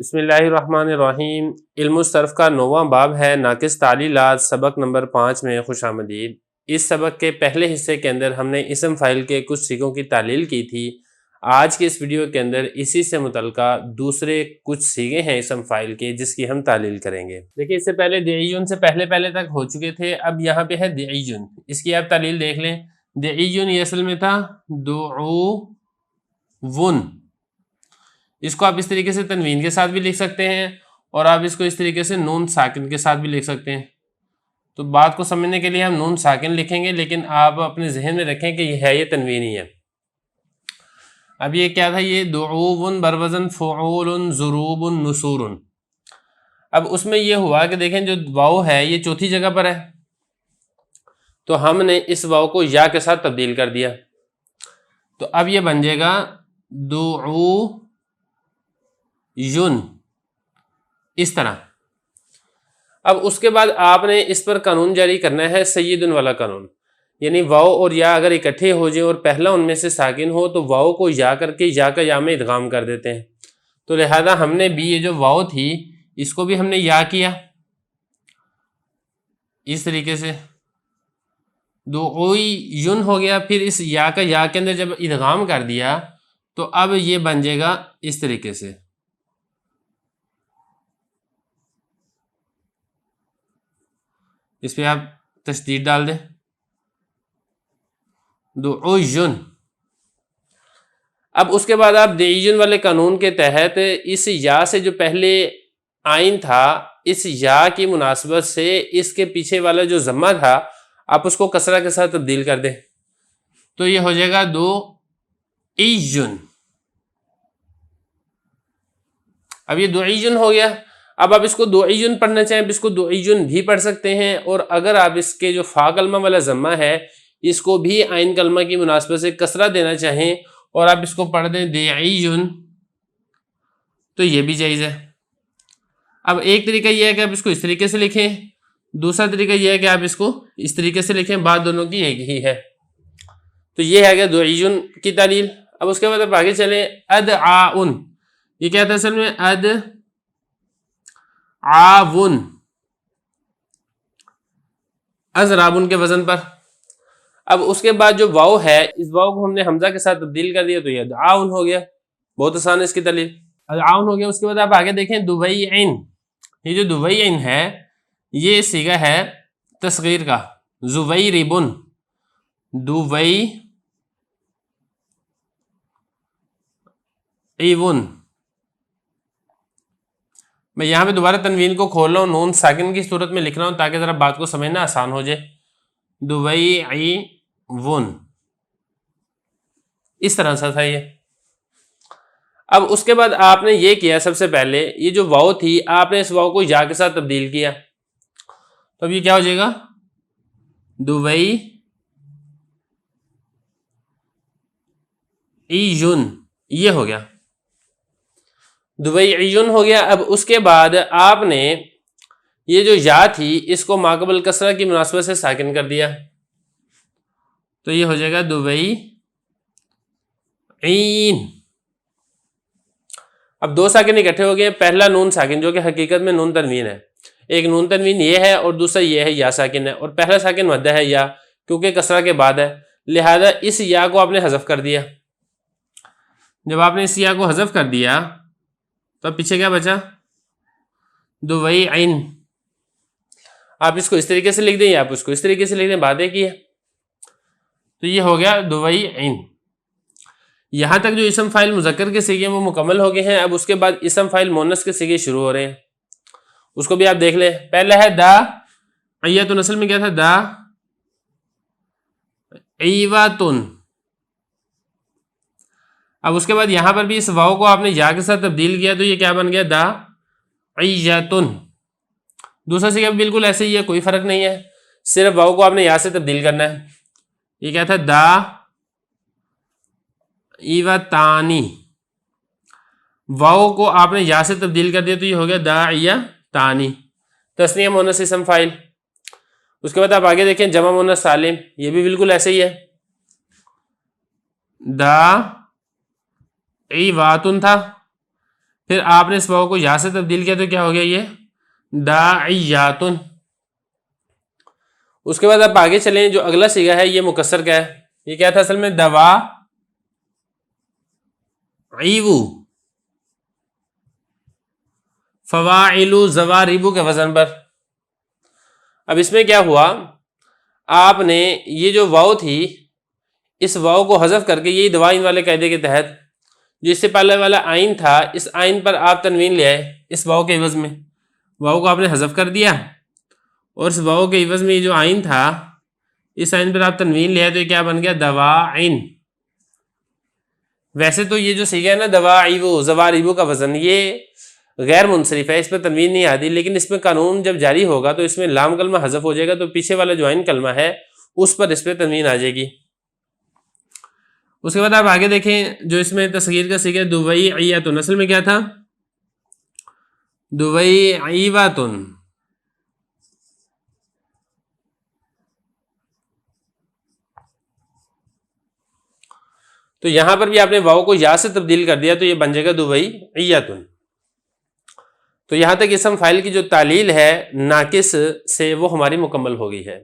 बिस्मिल्लाहिर्रहमानिर्रहीम। इल्मुस-सर्फ़ का 9वां बाब है नाक़िस तालीलात, सबक नंबर 5 में खुशामदीद। इस सबक के पहले हिस्से के अंदर हमने इसम फ़ाइल के कुछ सीगों की तालील की थी। आज के इस वीडियो के अंदर इसी से मुतल्लिक़ा दूसरे कुछ सीगे हैं इसम फ़ाइल के, जिसकी हम तालील करेंगे। देखिए, इससे पहले दिईजुन से पहले तक हो चुके थे। अब यहाँ पे है दिईजुन, इसकी आप तालील देख लें। दिईजुन ये असल में था दुऊवुन। इसको आप इस तरीके से तनवीन के साथ भी लिख सकते हैं और आप इसको इस तरीके से नून साकिन के साथ भी लिख सकते हैं। तो बात को समझने के लिए हम नून साकिन लिखेंगे, लेकिन आप अपने जहन में रखें कि ये तनवीन ही है। अब ये क्या था, ये दुऊवुन बरवज़न फ़ुऊलुन ज़ुरूबुन नुसूरुन। अब उसमें ये हुआ कि देखें, जो वाव है ये चौथी जगह पर है, तो हमने इस वाव को या के साथ तब्दील कर दिया। तो अब ये बन जाएगा दुऊयुन, इस तरह। अब उसके बाद आपने इस पर कानून जारी करना है सय्यदुन वाला कानून, यानी वाव और या अगर इकट्ठे हो जाए और पहला उनमें से साकिन हो तो वाव को या करके या का या में इदगाम कर देते हैं। तो लिहाजा हमने भी ये जो वाव थी इसको भी हमने या किया इस तरीके से, दुऊयुन हो गया। फिर इस या का या के अंदर जब इदगाम कर दिया तो अब ये बन जाएगा इस तरीके से। इस पे आप तशदीद डाल दें, दुऊयुन। अब उसके बाद आप दिईजुन वाले कानून के तहत इस या से जो पहले आइन था, इस या की मुनासबत से इसके पीछे वाला जो जम्मा था आप उसको कसरा के साथ तब्दील कर दें, तो ये हो जाएगा दुईजुन। अब ये दुईजुन हो गया। अब आप इसको दुईजुन पढ़ना चाहें, इसको दुईजुन भी पढ़ सकते हैं, और अगर आप इसके जो फा कलमा वाला जम्मा है इसको भी आइन कलमा की मुनासबत से कसरा देना चाहें और आप इसको पढ़ दें दिईजुन, तो ये भी जायज़ है। अब एक तरीका यह है कि आप इसको इस तरीके से लिखें, दूसरा तरीका यह है कि आप इसको इस तरीके से लिखें, बात दोनों की एक ही है। तो ये है कि दुईजुन की तालील। अब उसके बाद आप आगे चलें, अद आउन, ये क्या था असल में, अद आउन, अज़राबुन के वजन पर। अब उसके बाद जो वाव है इस वाव को हमने हमजा के साथ तब्दील कर दिया, तो ये आउन हो गया। बहुत आसान है इसकी तालील, आउन हो गया। उसके बाद आप आगे देखें, दुबईइन, ये जो दुबईइन है ये सीगा है तस्गीर का, जुवैरिबुन, दुवैइबुन। मैं यहाँ पे दोबारा तनवीन को खोल रहा हूँ, नून साकिन की सूरत में लिख रहा हूँ ताकि ज़रा बात को समझना आसान हो जाए। दुवैइबुन, इस तरह से था ये। अब उसके बाद आपने ये किया, सबसे पहले ये जो वाव थी आपने इस वाव को या के साथ तब्दील किया, तो अब ये क्या हो जाएगा, दुवैइयुन, ये हो गया, दुवैइयुन हो गया। अब उसके बाद आपने ये जो या थी इसको माकबल कसरा की मुनासबत से साकिन कर दिया, तो ये हो जाएगा दुवैइन। अब दो साकिन इकट्ठे हो गए, पहला नून साकिन जो कि हकीकत में नून तनवीन है, एक नून तनवीन ये है और दूसरा ये है या साकिन है, और पहला साकिन मद्दा है या, क्योंकि कसरा के बाद है, लिहाजा इस या को आपने हज़फ कर दिया। जब आपने इस या को हज़फ कर दिया तो अब पीछे क्या बचा, दुवैइन। आप इसको इस तरीके से लिख दें या आप उसको इस तरीके से लिख दें, बात एक ही है। तो ये हो गया दुवैइन। यहाँ तक जो इसम फाइल मुज़क्कर के सीगे वो मुकम्मल हो गए हैं। अब उसके बाद इसम फाइल मोनस के सीगे शुरू हो रहे हैं, उसको भी आप देख लें। पहला है दा अय्यतुन, असल में क्या था, दा अय्वातुन। अब उसके बाद यहां पर भी इस वाव को आपने या के साथ तब्दील किया, तो ये क्या बन गया, दा अय्यातुन। दूसरा सीगा बिल्कुल ऐसे ही है, कोई फर्क नहीं है, सिर्फ वाव को आपने यहाँ से तब्दील करना है। ये क्या था, दा इवतानी, वाव को आपने यहाँ से तब्दील कर दिया तो ये हो गया दा इया तानी, तस्निया मुन्नस इस्म फाइल। उसके बाद आप आगे देखें जमा मुन्नस सालिम, ये भी बिल्कुल ऐसे ही है, दा इवातुन था, फिर आपने इस वाव को यहाँ से तब्दील किया तो क्या हो गया, ये दाइयातुन। उसके बाद आप आगे चलें, जो अगला सीगा है ये मुकस्सर का है। ये क्या था असल में, दवा ईवु फवाइलु ज़वारिबु के वजन पर। अब इसमें क्या हुआ, आपने ये जो वाव थी इस वाव को हज़फ करके, यही दवाइन वाले कायदे के तहत जो इससे पहले वाला आइन था, इस आइन पर आप तनवीन ले आए इस वाव के एवज में, वाव को आपने हज़फ कर दिया और इस वाव के एवज में ये जो आइन था इस आइन पर आप तनवीन ले आए तो ये क्या बन गया, दवाइन। वैसे तो ये जो सीगा है ना दवाइबु ज़वारिबु का वजन, ये गैर मुनसरिफ है, इस पर तनवीन नहीं आती, लेकिन इसमें कानून जब जारी होगा तो इसमें लाम कलमा हज़फ हो जाएगा, तो पीछे वाला जो आइन कलमा है उस पर इस पर तनवीन आ जाएगी। उसके बाद आप आगे देखें, जो इसमें तस्गीर का सीगा दुबई अय्यातुन, असल में क्या था, दुबई अय्यातुन। तो यहां पर भी आपने वाव को या से तब्दील कर दिया तो ये बन जाएगा दुबई अय्यातुन। तो यहां तक इसम फाइल की जो तालील है नाकिस से वो हमारी मुकम्मल हो गई है।